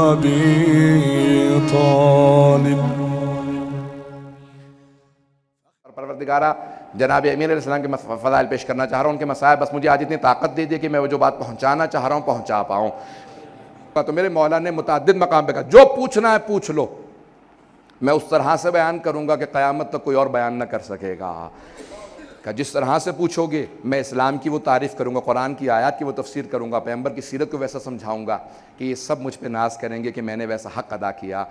أبي طالب. پروردگارہ جناب امیر علیہ السلام کے فضائل پیش کرنا چاہ رہا ہوں، ان کے مسائل، بس مجھے آج اتنی طاقت دے دی کہ میں وہ جو بات پہنچانا چاہ رہا ہوں پہنچا پاؤں. تو میرے مولا نے متعدد مقام پہ کہا جو پوچھنا ہے پوچھ لو، میں اس طرح سے بیان کروں گا کہ قیامت تک کوئی اور بیان نہ کر سکے گا. کہ جس طرح سے پوچھو گے میں اسلام کی وہ تعریف کروں گا، قرآن کی آیات کی وہ تفسیر کروں گا، پیغمبر کی سیرت کو ویسا سمجھاؤں گا کہ یہ سب مجھ پہ ناز کریں گے کہ میں نے ویسا حق ادا کیا.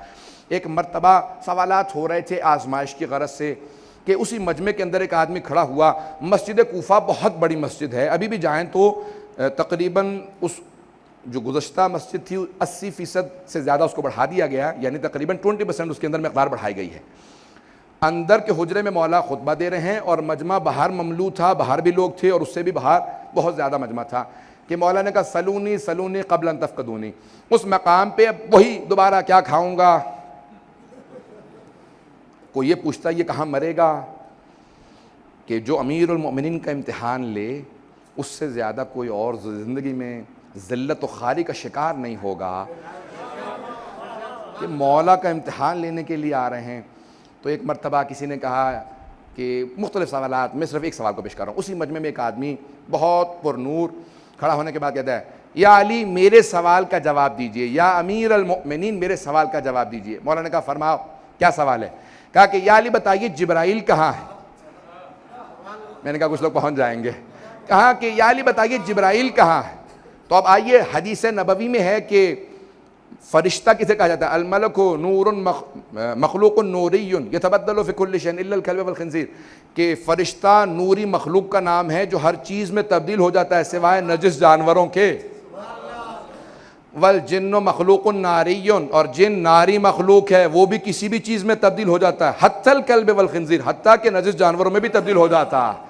ایک مرتبہ سوالات ہو رہے تھے آزمائش کی غرض سے کہ اسی مجمع کے اندر ایک آدمی کھڑا ہوا. مسجد کوفہ بہت بڑی مسجد ہے، ابھی بھی جائیں تو تقریباً اس جو گزشتہ مسجد تھی 80% سے زیادہ اس کو بڑھا دیا گیا، یعنی تقریباً 20% اس کے اندر مقدار بڑھائی گئی ہے. اندر کے حجرے میں مولا خطبہ دے رہے ہیں اور مجمع باہر مملو تھا، باہر بھی لوگ تھے اور اس سے بھی باہر بہت زیادہ مجمع تھا کہ مولا نے کہا سلونی سلونی قبل ان تفقدونی. اس مقام پہ اب وہی دوبارہ کیا کھاؤں گا، کوئی یہ پوچھتا یہ کہاں مرے گا، کہ جو امیر المؤمنین کا امتحان لے اس سے زیادہ کوئی اور زندگی میں ذلت و خواری کا شکار نہیں ہوگا، کہ مولا کا امتحان لینے کے لیے آ رہے ہیں. تو ایک مرتبہ کسی نے کہا کہ مختلف سوالات، میں صرف ایک سوال کو پیش کر رہا ہوں. اسی مجمع میں ایک آدمی بہت پر نور کھڑا ہونے کے بعد کہتا ہے یا علی میرے سوال کا جواب دیجئے، یا امیر المؤمنین میرے سوال کا جواب دیجئے. مولا نے کہا فرماؤ کیا سوال ہے. کہا کہ یا علی بتائیے جبرائیل کہاں ہے. میں نے کہا کچھ لوگ پہنچ جائیں گے. کہا کہ یا علی بتائیے جبرائیل کہاں ہے. تو اب آئیے حدیث نبوی میں ہے کہ فرشتہ کسے کہا جاتا ہے، الملک نور مخلوق نوری یتبدل فی کل شیء الا الکلب والخنزیر، کہ فرشتہ نوری مخلوق کا نام ہے جو ہر چیز میں تبدیل ہو جاتا ہے سوائے نجس جانوروں کے. والجن مخلوق ناری، اور جن ناری مخلوق ہے وہ بھی کسی بھی چیز میں تبدیل ہو جاتا ہے، حتی الکلب والخنزیر، حتیٰ کہ نجس جانوروں میں بھی تبدیل ہو جاتا ہے.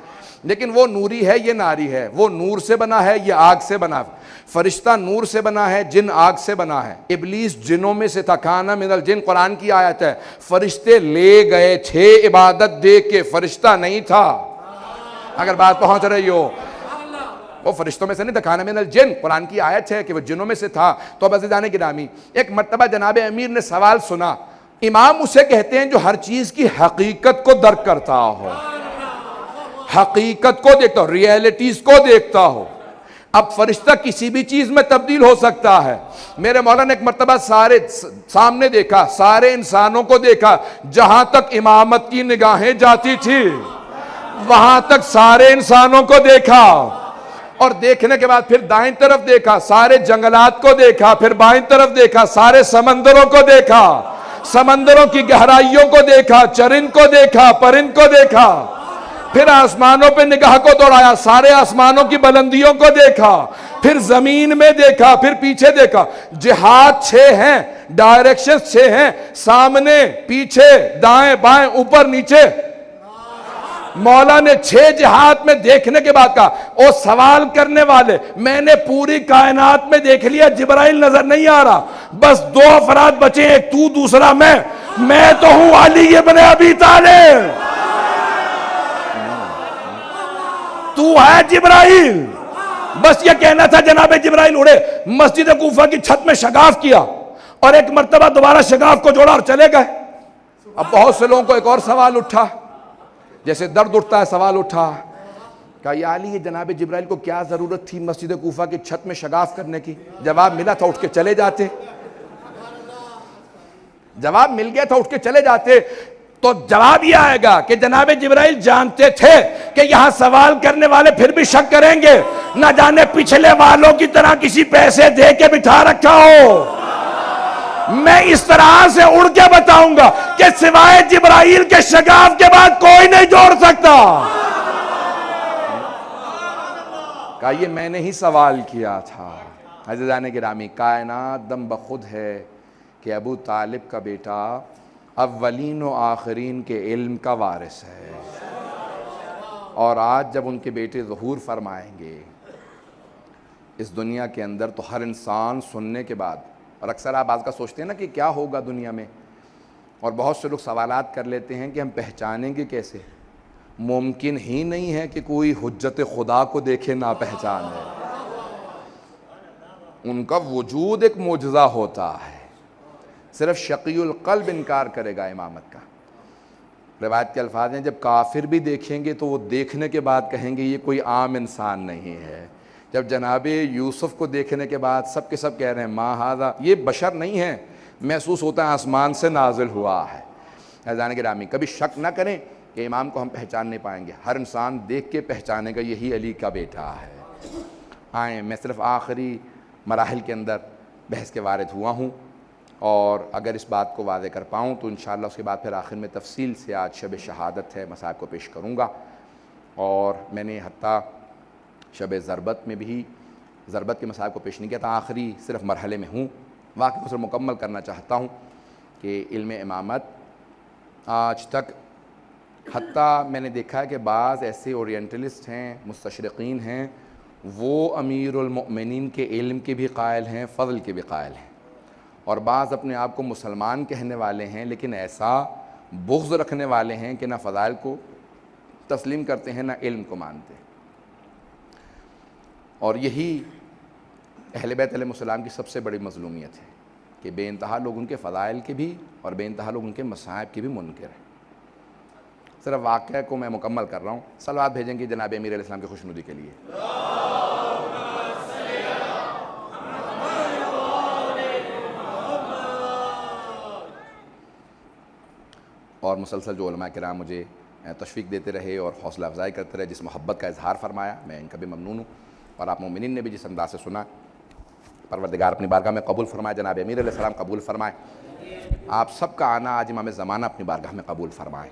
لیکن وہ نوری ہے یہ ناری ہے، وہ نور سے بنا ہے یہ آگ سے بنا ہے. فرشتہ نور سے بنا ہے، جن آگ سے بنا ہے. ابلیس جنوں میں سے تھا، کان من الجن، قرآن کی آیت ہے. فرشتے لے گئے تھے عبادت دے کے، فرشتہ نہیں تھا. اگر بات پہنچ رہی ہو، وہ فرشتوں میں سے نہیں تھا، کان من الجن، قرآن کی آیت ہے کہ وہ جنوں میں سے تھا. تو اب عزیزان گرامی، ایک مرتبہ جناب امیر نے سوال سنا. امام اسے کہتے ہیں جو ہر چیز کی حقیقت کو درک کرتا ہو، حقیقت کو دیکھتا ہو، ریئلٹیز کو دیکھتا ہو. اب فرشتہ کسی بھی چیز میں تبدیل ہو سکتا ہے. میرے مولا نے ایک مرتبہ سارے سامنے دیکھا، سارے انسانوں کو دیکھا، جہاں تک امامت کی نگاہیں جاتی تھی وہاں تک سارے انسانوں کو دیکھا. اور دیکھنے کے بعد پھر دائیں طرف دیکھا، سارے جنگلات کو دیکھا، پھر بائیں طرف دیکھا، سارے سمندروں کو دیکھا، سمندروں کی گہرائیوں کو دیکھا، چرند کو دیکھا، پرند کو دیکھا. پھر آسمانوں پہ نگاہ کو دوڑایا، سارے آسمانوں کی بلندیوں کو دیکھا، پھر زمین میں دیکھا، پھر پیچھے دیکھا. جہات 6 ہیں، ڈائریکشن 6 ہیں، سامنے، پیچھے، دائیں بائیں، اوپر نیچے. مولا نے 6 جہات میں دیکھنے کے بعد کہا او سوال کرنے والے، میں نے پوری کائنات میں دیکھ لیا، جبرائیل نظر نہیں آ رہا، بس 2 افراد بچے، ایک تو دوسرا میں تو ہوں علی ابن ابی طالب، تو ہے جبرائیل. بس یہ کہنا تھا جناب جبرائیل اڑے، مسجد کوفہ کی چھت میں شگاف کیا اور ایک مرتبہ دوبارہ شگاف کو جوڑا اور چلے گئے. اب بہت سے لوگوں کو ایک اور سوال اٹھا، جیسے درد اٹھتا ہے سوال اٹھا. کہا یا علی یہ جناب جبرائیل کو کیا ضرورت تھی مسجد کوفہ کی چھت میں شگاف کرنے کی، جواب ملا تھا اٹھ کے چلے جاتے، جواب مل گیا تھا اٹھ کے چلے جاتے. تو جواب یہ آئے گا کہ جناب جبرائیل جانتے تھے کہ یہاں سوال کرنے والے پھر بھی شک کریں گے، نہ جانے پچھلے والوں کی طرح کسی پیسے دے کے بٹھا رکھا ہو. میں اس طرح سے اڑ کے بتاؤں گا کہ سوائے جبرائیل کے شگاف کے بعد کوئی نہیں جوڑ سکتا. کہا یہ میں نے ہی سوال کیا تھا. عزیزان گرامی، کائنات دم بخود ہے کہ ابو طالب کا بیٹا اولین و آخرین کے علم کا وارث ہے، اور آج جب ان کے بیٹے ظہور فرمائیں گے اس دنیا کے اندر تو ہر انسان سننے کے بعد، اور اکثر آپ آج کا سوچتے ہیں نا کہ کیا ہوگا دنیا میں، اور بہت سے لوگ سوالات کر لیتے ہیں کہ ہم پہچانیں گے کیسے. ممکن ہی نہیں ہے کہ کوئی حجت خدا کو دیکھے نہ پہچانے. ان کا وجود ایک معجزہ ہوتا ہے. صرف شقی القلب انکار کرے گا امامت کا۔ روایت کے الفاظ ہیں جب کافر بھی دیکھیں گے تو وہ دیکھنے کے بعد کہیں گے یہ کوئی عام انسان نہیں ہے۔ جب جناب یوسف کو دیکھنے کے بعد سب کے سب کہہ رہے ہیں ما ھذا، یہ بشر نہیں ہے، محسوس ہوتا ہے آسمان سے نازل ہوا ہے۔ عزیزان گرامی، کبھی شک نہ کریں کہ امام کو ہم پہچان نہیں پائیں گے، ہر انسان دیکھ کے پہچانے گا یہی علی کا بیٹا ہے۔ آئیں، میں صرف آخری مراحل کے اندر بحث کے وارد ہوا ہوں، اور اگر اس بات کو واضح کر پاؤں تو انشاءاللہ اس کے بعد پھر آخر میں تفصیل سے آج شب شہادت ہے مسائل کو پیش کروں گا، اور میں نے حتیٰ شب ضربت میں بھی ضربت کے مسائل کو پیش نہیں کیا تھا، آخری صرف مرحلے میں ہوں۔ واقعی کو صرف مکمل کرنا چاہتا ہوں کہ علم امامت آج تک حتیٰ میں نے دیکھا ہے کہ بعض ایسے اورینٹلسٹ ہیں، مستشرقین ہیں، وہ امیر المؤمنین کے علم کے بھی قائل ہیں، فضل کے بھی قائل ہیں، اور بعض اپنے آپ کو مسلمان کہنے والے ہیں لیکن ایسا بغض رکھنے والے ہیں کہ نہ فضائل کو تسلیم کرتے ہیں نہ علم کو مانتے ہیں۔ اور یہی اہل بیت علیہ السلام کی سب سے بڑی مظلومیت ہے کہ بے انتہا لوگ ان کے فضائل کے بھی اور بے انتہا لوگ ان کے مصائب کے بھی منکر ہیں۔ صرف واقعہ کو میں مکمل کر رہا ہوں، صلوات بھیجیں گے جناب امیر علیہ السلام کی خوشنودی کے لیے۔ اور مسلسل جو علماء کرام مجھے تشویق دیتے رہے اور حوصلہ افزائی کرتے رہے، جس محبت کا اظہار فرمایا، میں ان کا بھی ممنون ہوں، اور آپ مومنین نے بھی جس انداز سے سنا، پروردگار اپنی بارگاہ میں قبول فرمائے، جناب امیر علیہ السلام قبول فرمائے، آپ سب کا آنا آج امام زمانہ اپنی بارگاہ میں قبول فرمائے۔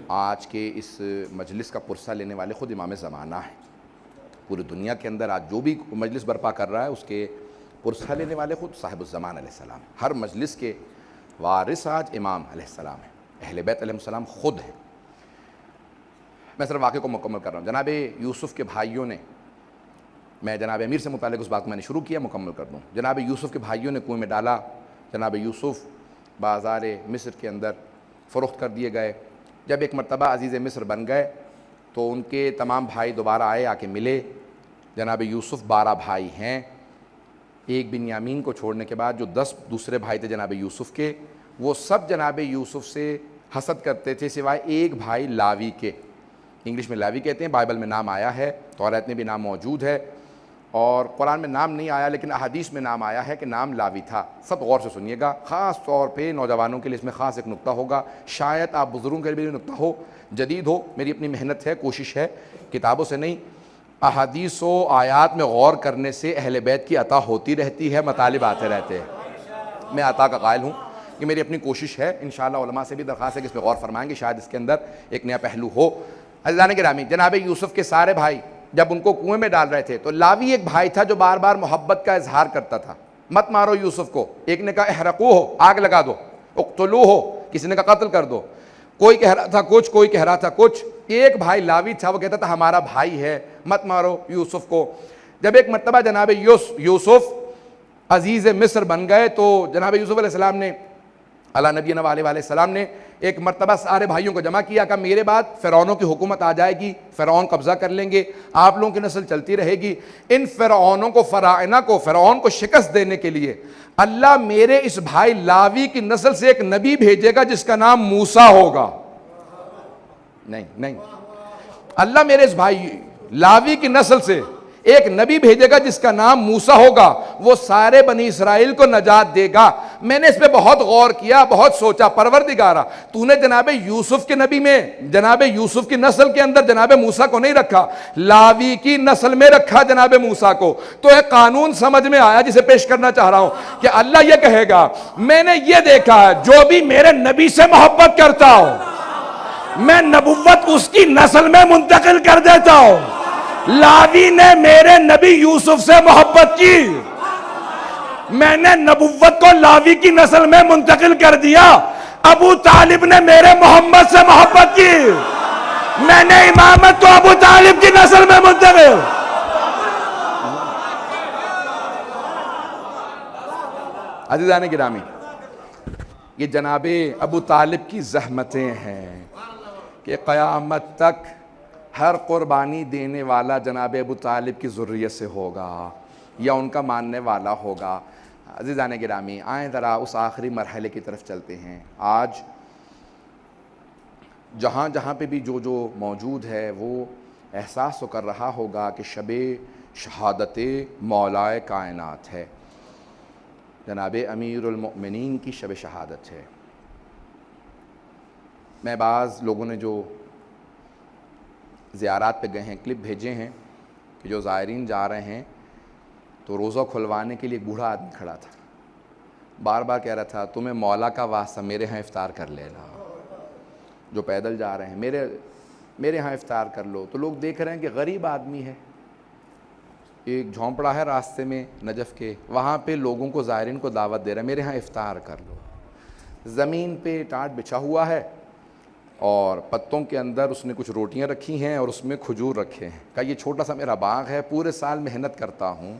آج کے اس مجلس کا پرسہ لینے والے خود امام زمانہ ہیں، پوری دنیا کے اندر آج جو بھی مجلس برپا کر رہا ہے اس کے پرسہ لینے والے خود صاحب الزمان علیہ السلام، ہر مجلس کے وارث آج امام علیہ السلام ہیں، اہل بیت علیہ السلام خود ہیں۔ میں صرف واقعے کو مکمل کر رہا ہوں۔ جناب یوسف کے بھائیوں نے، میں جناب امیر سے متعلق اس بات کو میں نے شروع کیا، مکمل کر دوں۔ جناب یوسف کے بھائیوں نے کنویں میں ڈالا، جناب یوسف بازار مصر کے اندر فروخت کر دیے گئے۔ جب ایک مرتبہ عزیز مصر بن گئے تو ان کے تمام بھائی دوبارہ آئے، آ کے ملے۔ جناب یوسف 12 بھائی ہیں، ایک بنیامین کو چھوڑنے کے بعد جو 10 دوسرے بھائی تھے جناب یوسف کے، وہ سب جناب یوسف سے حسد کرتے تھے سوائے ایک بھائی لاوی کے، انگلش میں لاوی کہتے ہیں، بائبل میں نام آیا ہے، توریت میں بھی نام موجود ہے، اور قرآن میں نام نہیں آیا لیکن احادیث میں نام آیا ہے کہ نام لاوی تھا۔ سب غور سے سنیے گا، خاص طور پہ نوجوانوں کے لیے اس میں خاص ایک نقطہ ہوگا، شاید آپ بزرگوں کے لیے بھی نقطہ ہو، جدید ہو، میری اپنی محنت ہے، کوشش ہے، کتابوں سے نہیں، احادیث و آیات میں غور کرنے سے اہل بیت کی عطا ہوتی رہتی ہے، مطالب آتے رہتے ہیں۔ میں عطا کا قائل ہوں، یہ میری اپنی کوشش ہے، انشاءاللہ علماء سے بھی درخواست ہے کہ اس میں غور فرمائیں گے، شاید اس کے اندر ایک نیا پہلو ہو۔ عزیزان گرامی، جناب یوسف کے سارے بھائی جب ان کو کنویں میں ڈال رہے تھے تو لاوی ایک بھائی تھا جو بار بار محبت کا اظہار کرتا تھا، مت مارو یوسف کو، ایک نے کہا احرقو ہو، آگ لگا دو، اقتلو ہو، کسی نے کہا قتل کر دو، کوئی کہہ رہا تھا کچھ، کوئی کہہ رہا تھا کچھ، ایک بھائی لاوی تھا وہ کہتا تھا ہمارا بھائی ہے، مت مارو یوسف کو۔ جب ایک مرتبہ جناب یوسف عزیز مصر بن گئے تو جناب یوسف علیہ السلام نے، علی نبینا علیہ السلام نے ایک مرتبہ سارے بھائیوں کو جمع کیا، کہ میرے بعد فرعونوں کی حکومت آ جائے گی، فرعون قبضہ کر لیں گے، آپ لوگوں کی نسل چلتی رہے گی، ان فرعونوں کو، فراعنہ کو، فرعون کو شکست دینے کے لیے اللہ میرے اس بھائی لاوی کی نسل سے ایک نبی بھیجے گا جس کا نام موسیٰ ہوگا۔ نہیں، اللہ میرے اس بھائی لاوی کی نسل سے ایک نبی بھیجے گا جس کا نام موسیٰ ہوگا، وہ سارے بنی اسرائیل کو نجات دے گا۔ میں نے اس پہ بہت غور کیا، بہت سوچا، پروردگارا تو نے جناب یوسف کے نبی میں، جناب یوسف کی نسل کے اندر جناب موسیٰ کو نہیں رکھا، لاوی کی نسل میں رکھا جناب موسیٰ کو، تو ایک قانون سمجھ میں آیا جسے پیش کرنا چاہ رہا ہوں کہ اللہ یہ کہے گا میں نے یہ دیکھا ہے جو بھی میرے نبی سے محبت کرتا ہو میں نبوت اس کی نسل میں منتقل کر دیتا ہوں۔ لاوی نے میرے نبی یوسف سے محبت کی، میں نے نبوت کو لاوی کی نسل میں منتقل کر دیا۔ ابو طالب نے میرے محمد سے محبت کی، میں نے امامت کو ابو طالب کی نسل میں منتقل۔ عزیزان گرامی، یہ جناب ابو طالب کی زحمتیں ہیں کہ قیامت تک ہر قربانی دینے والا جناب ابو طالب کی ذریت سے ہوگا یا ان کا ماننے والا ہوگا۔ عزیزان گرامی، آئیں ذرا اس آخری مرحلے کی طرف چلتے ہیں۔ آج جہاں جہاں پہ بھی جو موجود ہے وہ احساس تو کر رہا ہوگا کہ شب شہادت مولائے کائنات ہے، جناب امیر المؤمنین کی شب شہادت ہے۔ میں بعض لوگوں نے جو زیارات پہ گئے ہیں کلپ بھیجے ہیں کہ جو زائرین جا رہے ہیں تو روزہ کھلوانے کے لیے ایک بوڑھا آدمی کھڑا تھا، بار بار کہہ رہا تھا تمہیں مولا کا واسطہ میرے ہاں افطار کر لینا، جو پیدل جا رہے ہیں میرے ہاں افطار کر لو۔ تو لوگ دیکھ رہے ہیں کہ غریب آدمی ہے، ایک جھونپڑا ہے راستے میں نجف کے، وہاں پہ لوگوں کو زائرین کو دعوت دے رہا ہے میرے ہاں افطار کر لو۔ زمین پہ ٹاٹ بچھا ہوا ہے اور پتوں کے اندر اس نے کچھ روٹیاں رکھی ہیں اور اس میں کھجور رکھے ہیں۔ کہا یہ چھوٹا سا میرا باغ ہے، پورے سال محنت کرتا ہوں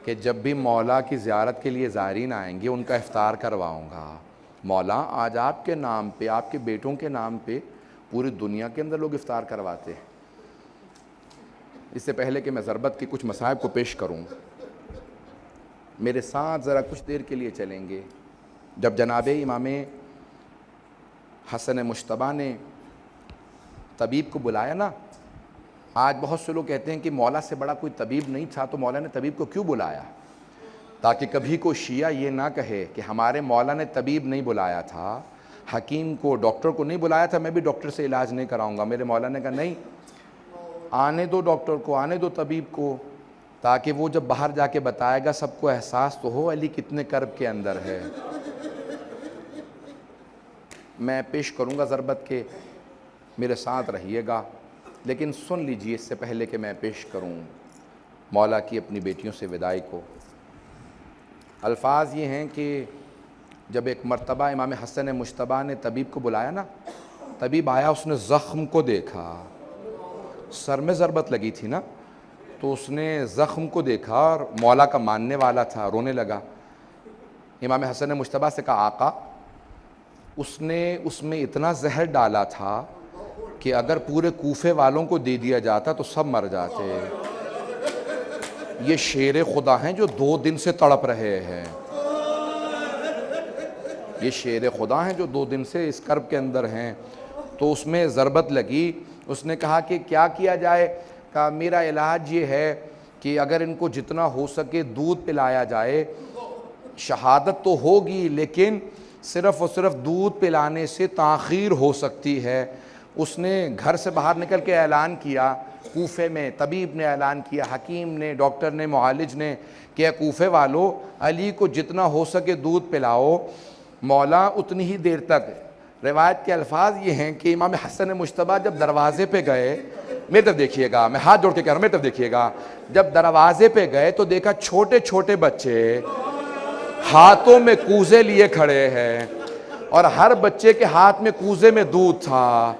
کہ جب بھی مولا کی زیارت کے لیے زائرین آئیں گے ان کا افطار کرواؤں گا۔ مولا آج آپ کے نام پہ، آپ کے بیٹوں کے نام پہ پوری دنیا کے اندر لوگ افطار کرواتے ہیں۔ اس سے پہلے کہ میں ضربت کے کچھ مصائب کو پیش کروں، میرے ساتھ ذرا کچھ دیر کے لیے چلیں گے۔ جب جناب امام حسن مجتبیٰ نے طبیب کو بلایا نا، آج بہت سے لوگ کہتے ہیں کہ مولا سے بڑا کوئی طبیب نہیں تھا تو مولا نے طبیب کو کیوں بلایا، تاکہ کبھی کوئی شیعہ یہ نہ کہے کہ ہمارے مولا نے طبیب نہیں بلایا تھا، حکیم کو، ڈاکٹر کو نہیں بلایا تھا، میں بھی ڈاکٹر سے علاج نہیں کراؤں گا۔ میرے مولا نے کہا نہیں، آنے دو ڈاکٹر کو، آنے دو طبیب کو، تاکہ وہ جب باہر جا کے بتائے گا سب کو احساس تو ہو علی کتنے کرب کے اندر ہے۔ میں پیش کروں گا ضربت کے، میرے ساتھ رہیے گا، لیکن سن لیجئے اس سے پہلے کہ میں پیش کروں مولا کی اپنی بیٹیوں سے وداعی کو۔ الفاظ یہ ہیں کہ جب ایک مرتبہ امام حسن مجتبیٰ نے طبیب کو بلایا نا، طبیب آیا، اس نے زخم کو دیکھا، سر میں ضربت لگی تھی نا، تو اس نے زخم کو دیکھا اور مولا کا ماننے والا تھا، رونے لگا۔ امام حسن مجتبیٰ سے کہا آقا، اس نے اس میں اتنا زہر ڈالا تھا کہ اگر پورے کوفے والوں کو دے دیا جاتا تو سب مر جاتے۔ یہ شیر خدا ہیں جو 2 دن سے تڑپ رہے ہیں، یہ شیر خدا ہیں جو 2 دن سے اس کرب کے اندر ہیں۔ تو اس میں ضربت لگی، اس نے کہا کہ کیا کیا جائے؟ کہا میرا علاج یہ ہے کہ اگر ان کو جتنا ہو سکے دودھ پلایا جائے، شہادت تو ہوگی لیکن صرف اور صرف دودھ پلانے سے تاخیر ہو سکتی ہے۔ اس نے گھر سے باہر نکل کے اعلان کیا، کوفے میں طبیب نے اعلان کیا، حکیم نے، ڈاکٹر نے، معالج نے، کہ کوفے والو علی کو جتنا ہو سکے دودھ پلاؤ، مولا اتنی ہی دیر تک۔ روایت کے الفاظ یہ ہیں کہ امام حسن مجتبیٰ جب دروازے پہ گئے، میری طرف دیکھیے گا، میں ہاتھ جوڑ کے کہہ رہا ہوں، میری طرف دیکھیے گا، جب دروازے پہ گئے تو دیکھا چھوٹے چھوٹے بچے ہاتھوں میں کوزے لیے کھڑے ہیں اور ہر بچے کے ہاتھ میں کوزے میں دودھ تھا۔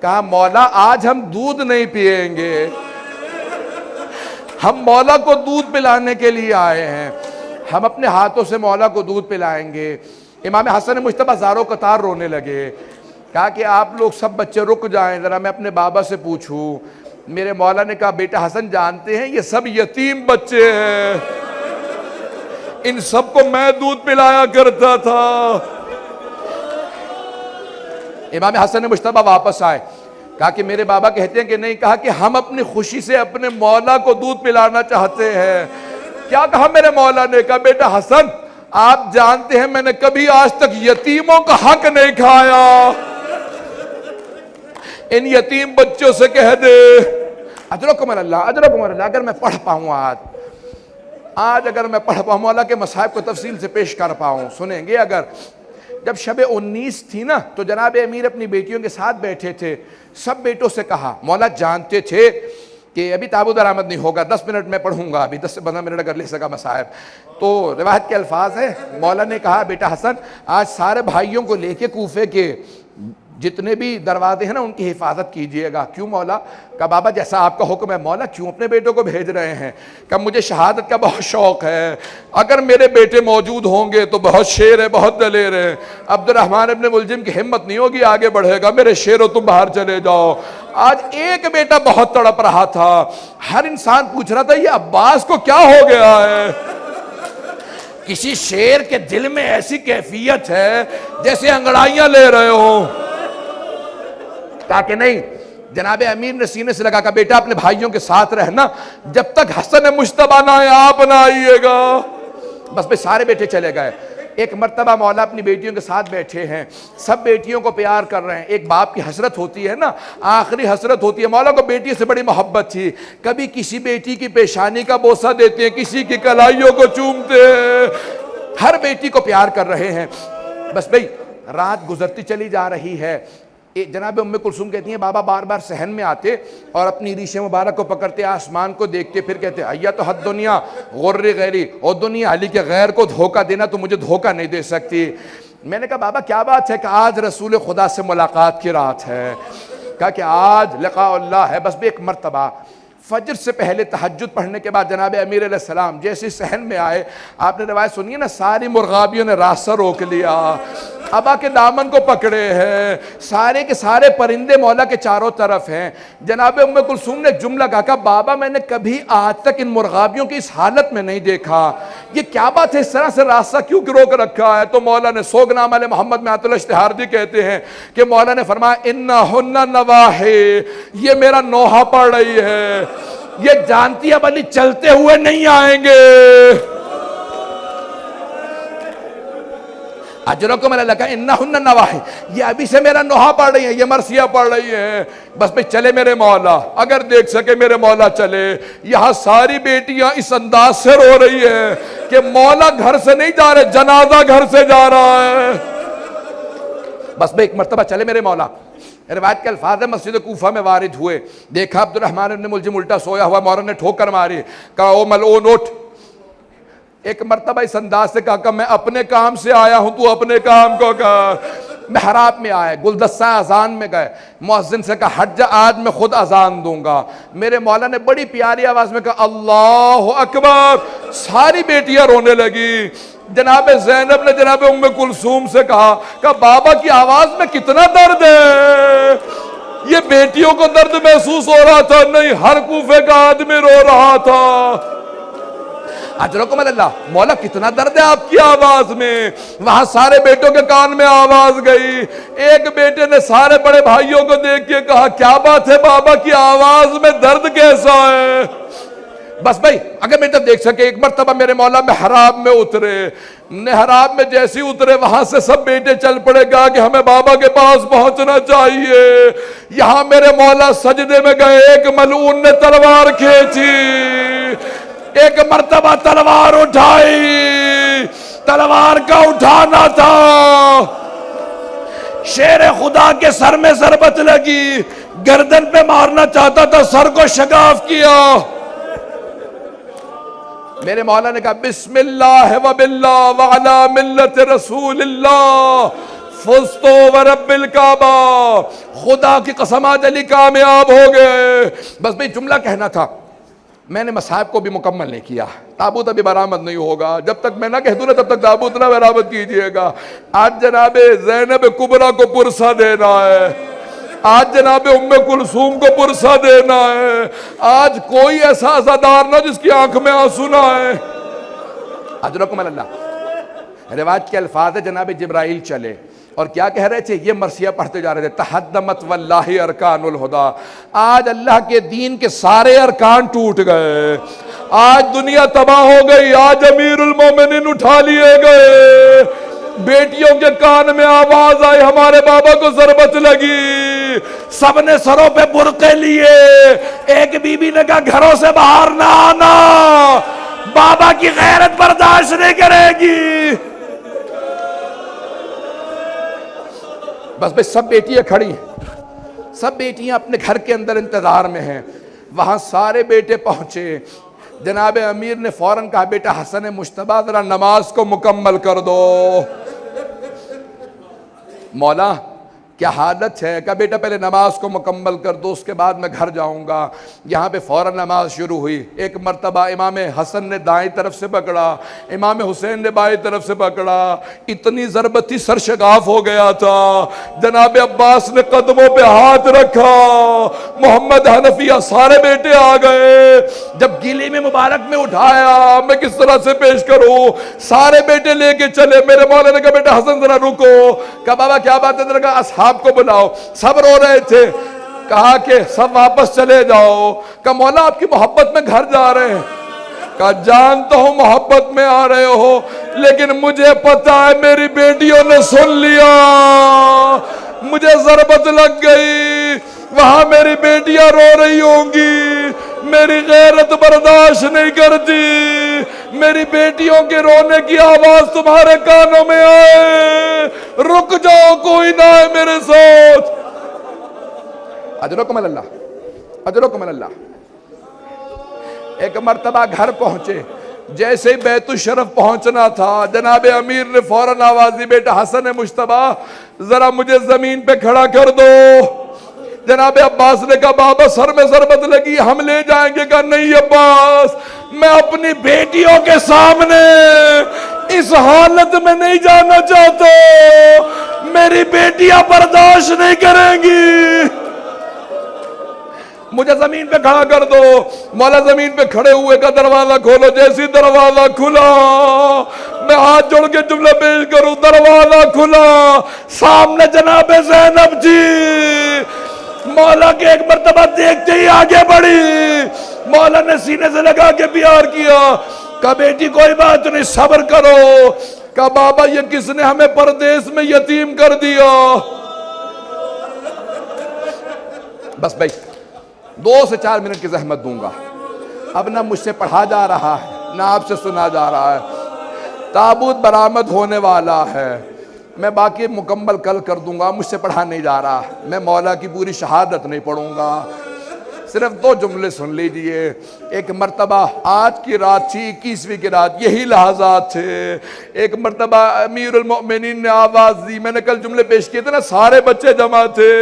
کہا مولا آج ہم دودھ نہیں پئیں گے، ہم مولا کو دودھ پلانے کے لیے آئے ہیں، ہم اپنے ہاتھوں سے مولا کو دودھ پلائیں گے۔ امام حسن مجتبیٰ زاروں قطار رونے لگے۔ کہا کہ آپ لوگ سب بچے رک جائیں، ذرا میں اپنے بابا سے پوچھوں۔ میرے مولا نے کہا بیٹا حسن جانتے ہیں یہ سب یتیم بچے ہیں، ان سب کو میں دودھ پلایا کرتا تھا۔ امام حسن مجتبیٰ واپس آئے، کہا کہ میرے بابا کہتے ہیں کہ نہیں، کہا کہ ہم اپنی خوشی سے اپنے مولا کو دودھ پلانا چاہتے ہیں۔ کیا کہا میرے مولا نے؟ کہا بیٹا حسن آپ جانتے ہیں میں نے کبھی آج تک یتیموں کا حق نہیں کھایا، ان یتیم بچوں سے کہہ دے اجرکم اللہ، اجرکم اللہ۔ اگر میں پڑھ پاؤں آج اگر میں پڑھ پاؤں، مولا کے مصائب کو تفصیل سے پیش کر پاؤں، سنیں گے۔ اگر جب شب 19 تھی نا تو جناب امیر اپنی بیٹیوں کے ساتھ بیٹھے تھے، سب بیٹوں سے کہا، مولا جانتے تھے کہ ابھی تابوت درآمد نہیں ہوگا، 10 منٹ میں پڑھوں گا، ابھی 10 سے 15 منٹ اگر لے سکا مصائب۔ تو روایت کے الفاظ ہیں، مولا نے کہا بیٹا حسن آج سارے بھائیوں کو لے کے کوفے کے جتنے بھی دروازے ہیں نا ان کی حفاظت کیجئے گا۔ کیوں مولا؟ کہا بابا جیسا آپ کا حکم ہے۔ مولا کیوں اپنے بیٹوں کو بھیج رہے ہیں؟ کہا مجھے شہادت کا بہت شوق ہے، اگر میرے بیٹے موجود ہوں گے تو بہت شیر ہے، بہت دلیر ہے، عبد الرحمن ابن ملجم کی ہمت نہیں ہوگی آگے بڑھے گا، میرے شیرو تم باہر چلے جاؤ۔ آج ایک بیٹا بہت تڑپ رہا تھا، ہر انسان پوچھ رہا تھا یہ عباس کو کیا ہو گیا ہے؟ کسی شیر کے دل میں ایسی کیفیت ہے جیسے انگڑائیاں لے رہے ہو. کہا کہ نہیں. جناب امیر نے سینے سے لگا کہ بیٹا اپنے بھائیوں کے ساتھ رہنا، جب تک حسن مجتبیٰ نہ آئے آپ نہ آئیے گا. بس بھئی سارے بیٹے چلے گئے. ایک مرتبہ مولا اپنی بیٹیوں کے ساتھ بیٹھے ہیں، سب بیٹیوں کو پیار کر رہے ہیں. ایک باپ کی حسرت ہوتی ہے نا، آخری حسرت ہوتی ہے. مولا کو بیٹی سے بڑی محبت تھی. کبھی کسی بیٹی کی پیشانی کا بوسہ دیتے ہیں، کسی کی کلائیوں کو چومتے ہیں، ہر بیٹی کو پیار کر رہے ہیں. بس بھئی رات گزرتی چلی جا رہی ہے. جناب ام کلثوم کہتی ہیں بابا بار بار صحن میں آتے اور اپنی ریش مبارک کو پکڑتے، آسمان کو دیکھتے، پھر کہتے ایا تو حد دنیا غر غیری، او دنیا علی کے غیر کو دھوکہ دینا تو مجھے دھوکہ نہیں دے سکتی. میں نے کہا بابا کیا بات ہے؟ کہ آج رسول خدا سے ملاقات کی رات ہے. کہا کہ آج لقاء اللہ ہے. بس بھی ایک مرتبہ فجر سے پہلے تہجد پڑھنے کے بعد جناب امیر علیہ السلام جیسے صحن میں آئے، آپ نے روایت سنی ہے نا، ساری مرغابیوں نے راستہ روک لیا، ابا کے دامن کو پکڑے ہیں، سارے کے سارے پرندے مولا کے چاروں طرف ہیں. جناب ام کلثوم نے جملہ کہا بابا میں نے کبھی آج تک ان مرغابیوں کی اس حالت میں نہیں دیکھا، یہ کیا بات ہے، اس طرح سے راستہ کیوں روک رکھا ہے؟ تو مولا نے سوگنام علیہ محمد میں آیت اللہ اشتہاردی کہتے ہیں کہ مولا نے فرمایا انہن نواحی، یہ میرا نوحہ پڑھ رہی ہے، یہ جانتی اب علی چلتے ہوئے نہیں آئیں گے. اجرکم علی اللہ، انہن نواحی، یہ ابھی سے میرا نوحہ پڑھ رہی ہیں، یہ مرثیہ پڑھ رہی ہیں. بس پہ چلے میرے مولا، اگر دیکھ سکے میرے مولا چلے. یہاں ساری بیٹیاں اس انداز سے رو رہی ہیں کہ مولا گھر سے نہیں جا رہے، جنازہ گھر سے جا رہا ہے. بس میں ایک مرتبہ چلے میرے مولا. روایت کے الفاظ مسجد کوفہ میں وارد ہوئے، دیکھا عبد الرحمن بن ملجم الٹا سویا ہوا، مولا نے ٹھوکر ماری، کہا او ملعون اٹھ. ایک مرتبہ اس انداز سے کہا کہ میں اپنے کام سے آیا ہوں، تو اپنے کام کو کہا. محراب میں آئے، گلدستہ اذان میں گئے، مؤذن سے کہا ہٹ جا، آج میں خود اذان دوں گا. میرے مولا نے بڑی پیاری آواز میں کہا اللہ اکبر. ساری بیٹیاں رونے لگی. جناب زینب نے جناب ام کلثوم سے کہا کہ بابا کی آواز میں کتنا درد ہے. یہ بیٹیوں کو درد محسوس ہو رہا تھا؟ نہیں، ہر کوفے کا آدمی رو رہا تھا. اجرکم اللہ، مولا کتنا درد ہے آپ کی آواز میں. وہاں سارے بیٹوں کے کان میں آواز گئی. ایک بیٹے نے سارے بڑے بھائیوں کو دیکھ کے کہا کیا بات ہے، بابا کی آواز میں درد کیسا ہے؟ بس بھائی اگر بیٹا دیکھ سکے، ایک مرتبہ میرے مولا محراب میں اترے. محراب میں جیسے اترے وہاں سے سب بیٹے چل پڑے گا کہ ہمیں بابا کے پاس پہنچنا چاہیے. یہاں میرے مولا سجدے میں گئے، ایک ملعون نے تلوار کھینچی، ایک مرتبہ تلوار اٹھائی. تلوار کا اٹھانا تھا، شیر خدا کے سر میں ضربت لگی، گردن پہ مارنا چاہتا تھا، سر کو شگاف کیا. میرے مولا نے کہا بسم اللہ و باللہ وعلا ملت رسول اللہ فزتو ورب الکعبہ. خدا کی قسم آج علی کامیاب ہو گئے. بس بھئی جملہ کہنا تھا. میں نے مصاحب کو بھی مکمل نہیں کیا، تابوت ابھی برآمد نہیں ہوگا، جب تک میں نہ کہہ دوں نا تب تک تابوت نہ برآمد کیجئے گا. آج جناب زینب کبریٰ کو پرسہ دینا ہے، آج جناب ام کلثوم کو پرسہ دینا ہے. آج کوئی ایسا عزادار نہ جس کی آنکھ میں آنسو نہ آئے. اجرکم اللہ. روایت کے الفاظ ہے جناب جبرائیل چلے اور کیا کہہ رہے تھے؟ یہ مرثیہ پڑھتے جا رہے تھے تحدمت واللہ ارکان الہدا. آج اللہ کے دین کے سارے ارکان ٹوٹ گئے، آج دنیا تباہ ہو گئی، آج امیر المومنین اٹھا لیے گئے. بیٹیوں کے کان میں آواز آئی، ہمارے بابا کو ضربت لگی، سب نے سروں پہ برقعے لیے. ایک بی بی نے کہا گھروں سے باہر نہ آنا، بابا کی غیرت برداشت نہیں کرے گی. بس بس سب بیٹیاں کھڑی ہیں، سب بیٹیاں اپنے گھر کے اندر انتظار میں ہیں. وہاں سارے بیٹے پہنچے. جناب امیر نے فوراً کہا بیٹا حسن مجتبیٰ ذرا نماز کو مکمل کر دو. مولا کیا حالت ہے؟ کہا بیٹا پہلے نماز کو مکمل کر دو، اس کے بعد میں گھر جاؤں گا۔ یہاں پہ فوراً نماز شروع ہوئی۔ ایک مرتبہ امام حسن نے دائیں طرف سے پکڑا، امام حسین نے بائیں طرف سے پکڑا، اتنی ضربت تھی سر شگاف ہو گیا تھا۔ جناب عباس نے قدموں پہ ہاتھ رکھا، محمد حنفیہ سارے بیٹے آ گئے۔ جب گیلی میں مبارک میں اٹھایا، میں کس طرح سے پیش کروں؟ سارے بیٹے لے کے چلے۔ میرے مولا نے کہا بیٹا حسن ذرا رکو۔ کہا بابا کیا بات ہے؟ نے کہا اصحاب کو بلاؤ۔ سب رو رہے تھے۔ کہا کہ سب واپس چلے جاؤ۔ کہا مولا آپ کی محبت میں گھر جا رہے ہیں۔ کہا جانتا ہوں محبت میں آ رہے ہو، لیکن مجھے پتا ہے میری بیٹیوں نے سن لیا، مجھے ضربت لگ گئی، وہاں میری بیٹیاں رو رہی ہوں گی، میری غیرت برداشت نہیں کرتی، میری بیٹیوں کے رونے کی آواز تمہارے کانوں میں آئے، رک جاؤ، کوئی نہ ہے میرے ساتھ۔ اجرکم اللہ، اجرکم اللہ۔ ایک مرتبہ گھر پہنچے، جیسے ہی بیت الشرف پہنچنا تھا، جناب امیر نے فوراً آواز دی بیٹا حسن مجتبیٰ ذرا مجھے زمین پہ کھڑا کر دو۔ جناب عباس نے کہا بابا سر میں ضربت لگی، ہم لے جائیں گے۔ کہا نہیں عباس، میں اپنی بیٹیوں کے سامنے اس حالت میں نہیں جانا چاہتا، میری بیٹیاں برداشت نہیں کریں گی، مجھے زمین پہ کھڑا کر دو۔ مولا زمین پہ کھڑے ہوئے کا دروازہ کھولو۔ جیسی دروازہ کھلا، میں ہاتھ جوڑ کے جملہ پیش کروں، دروازہ کھلا، سامنے جناب زینب جی مولا کے ایک مرتبہ دیکھتے ہی آگے بڑھی، مولا نے سینے سے لگا کے پیار کیا۔ کہا بیٹی کوئی بات نہیں، صبر کرو۔ کہا بابا یہ کس نے ہمیں پردیس میں یتیم کر دیا؟ بس بھائی 2 سے 4 منٹ کی زحمت دوں گا، اب نہ مجھ سے پڑھا جا رہا ہے نہ آپ سے سنا جا رہا ہے۔ تابوت برآمد ہونے والا ہے، میں باقی مکمل کل کر دوں گا، مجھ سے پڑھا نہیں جا رہا، میں مولا کی پوری شہادت نہیں پڑھوں گا، صرف 2 جملے سن لیجئے۔ ایک مرتبہ آج کی رات تھی، 21ویں کی رات، یہی لحظات تھے۔ ایک مرتبہ امیر المؤمنین نے آواز دی، میں نے کل جملے پیش کیے تھے نا، سارے بچے جمع تھے۔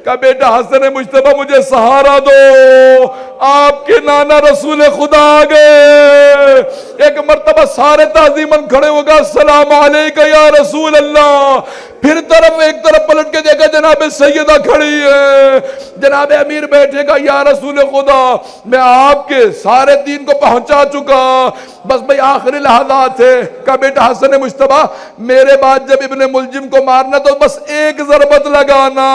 کہا بیٹا حسن مجتبیٰ مجھے سہارا دو، آپ کے نانا رسول خدا آ گئے۔ ایک مرتبہ سارے تعظیماً کھڑے ہو گئے، السلام علیکہ یا رسول اللہ۔ پھر ایک طرف پلٹ کے دیکھا جناب سیدہ کھڑی ہے، جناب امیر بیٹھے گا، یا رسول خدا میں آپ کے سارے دین کو پہنچا چکا، بس بھئی آخری لحظات ہے۔ کہا بیٹا حسن مجتبیٰ میرے بعد جب ابن ملجم کو مارنا تو بس ایک ضربت لگانا۔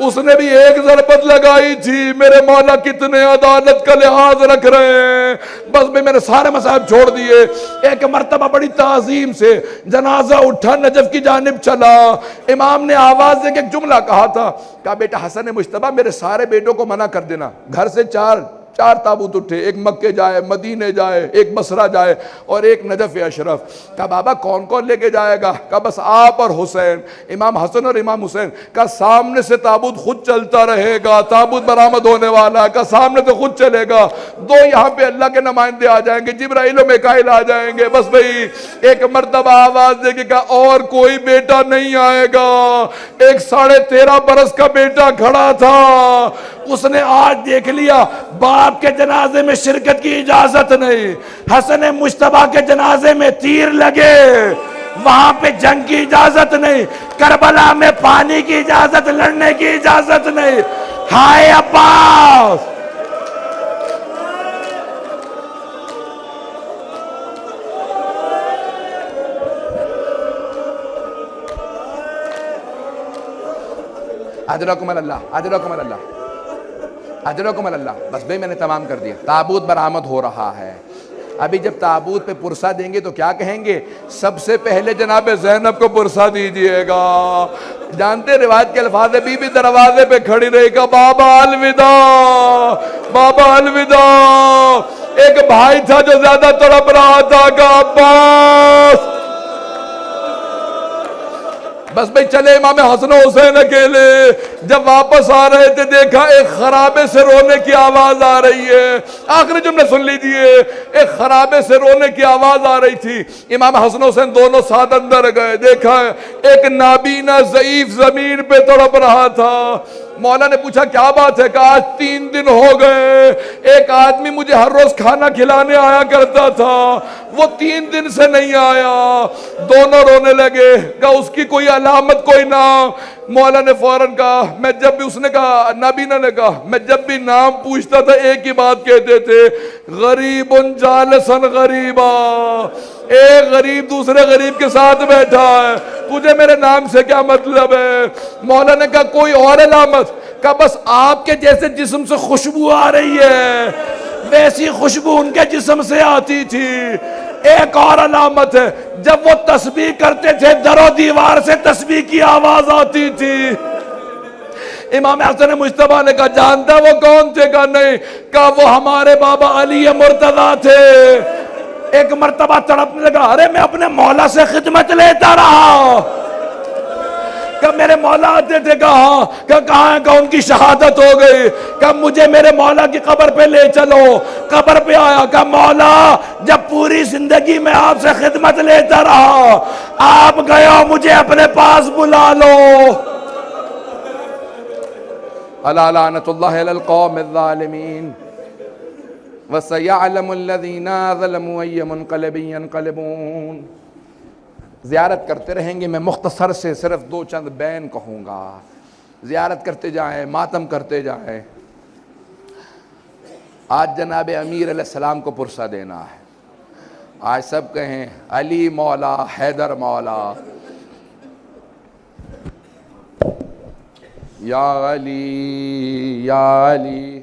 اس نے بھی ایک ضربت لگائی تھی۔ میرے مولا کتنے عدالت کا لحاظ رکھ رہے ہیں، بس بھئی میں نے سارے مصائب چھوڑ دیے۔ ایک مرتبہ بڑی تعظیم سے جنازہ اٹھا، نجف کی جانب چلا، امام نے آواز دے کے ایک جملہ کہا تھا، کہا بیٹا حسن مجتبیٰ میرے سارے بیٹوں کو منع کر دینا، گھر سے 4 تابوت اٹھے، ایک مکے جائے، مدینے جائے، ایک بصرہ جائے اور ایک نجف اشرف۔ کہا بابا کون کون لے کے جائے گا؟ کہا بس آپ اور حسین، امام حسن اور امام حسین۔ کہا سامنے سے تابوت خود چلتا رہے گا، تابوت برآمد ہونے والا ہے، کہا سامنے سے خود چلے گا، 2 یہاں پہ اللہ کے نمائندے آ جائیں گے، جبرائیل و میکائیل آ جائیں گے، بس بھئی ایک مرتبہ آواز دے کے کہا اور کوئی بیٹا نہیں آئے گا۔ ایک 13.5 برس کا بیٹا کھڑا تھا، اس نے آج دیکھ لیا باپ کے جنازے میں شرکت کی اجازت نہیں، حسن مجتبیٰ کے جنازے میں تیر لگے، وہاں پہ جنگ کی اجازت نہیں، کربلا میں پانی کی اجازت، لڑنے کی اجازت نہیں۔ ہائے عباس، اجرکم اللہ، اجرکم اللہ، اجرکم اللہ۔ بس بھئی میں نے تمام کر دیا۔ تابوت برآمد ہو رہا ہے، ابھی جب تابوت پہ پرسہ دیں گے تو کیا کہیں گے؟ سب سے پہلے جناب زینب کو پرسہ دیجئے گا۔ جانتے روایت کے الفاظ، بی بی دروازے پہ کھڑی رہی، کہا بابا الوداع، بابا الوداع۔ ایک بھائی تھا جو زیادہ تڑپ رہا تھا، کہا عباس۔ بس بھئی چلے امام حسن و حسین اکیلے، جب واپس آ رہے تھے دیکھا ایک خرابے سے رونے کی آواز آ رہی ہے. آخری جملے سن لیجئے. ایک خرابے سے رونے کی آواز آ رہی تھی. امام حسن حسین دونوں ساتھ اندر گئے. دیکھا ایک نابینا ضعیف زمین پہ تڑپ رہا تھا. مولا نے پوچھا کیا بات ہے؟ کہا آج 3 دن ہو گئے ایک آدمی مجھے ہر روز کھانا کھلانے آیا کرتا تھا، وہ 3 دن سے نہیں آیا. دونوں رونے لگے. کہا اس کی کوئی علامت کوئی نام؟ مولا نے فوراً کہا میں جب بھی، اس نے کہا نابینا نے کہا میں جب بھی نام پوچھتا تھا ایک ہی بات کہتے تھے، غریب جالسن غریبا. ایک غریب دوسرے غریب کے ساتھ بیٹھا ہے، تجھے میرے نام سے کیا مطلب ہے؟ مولا نے کہا کوئی اور علامت؟ کہا بس آپ کے جیسے جسم سے خوشبو آ رہی ہے ویسی خوشبو ان کے جسم سے آتی تھی. ایک اور علامت ہے، جب وہ تسبیح کرتے تھے در و دیوار سے تسبیح کی آواز آتی تھی. امام حسن مجتبیٰ نے کہا جانتا وہ کون تھے؟ کہا نہیں. کہا وہ ہمارے بابا علی مرتضیٰ تھے. ایک مرتبہ تڑپنے لگا، ارے میں اپنے مولا سے خدمت لیتا رہا. کہ میرے مولا آتے تھے. کہاں؟ کہ کہاں ہے؟ کہ ان کی شہادت ہو گئی. کہ مجھے میرے مولا کی قبر پہ لے چلو. قبر پہ آیا. کہ مولا جب پوری زندگی میں آپ سے خدمت لیتا رہا، آپ گئے ہو مجھے اپنے پاس بلا لو. الا لعنت اللہ علی القوم الظالمین وسيعلم الذين ظلموا أي منقلب ينقلبون. زیارت کرتے رہیں گے. میں مختصر سے صرف 2 چند بین کہوں گا. زیارت کرتے جائیں، ماتم کرتے جائیں. آج جناب امیر علیہ السلام کو پرسہ دینا ہے. آج سب کہیں علی مولا، حیدر مولا، یا علی یا علی.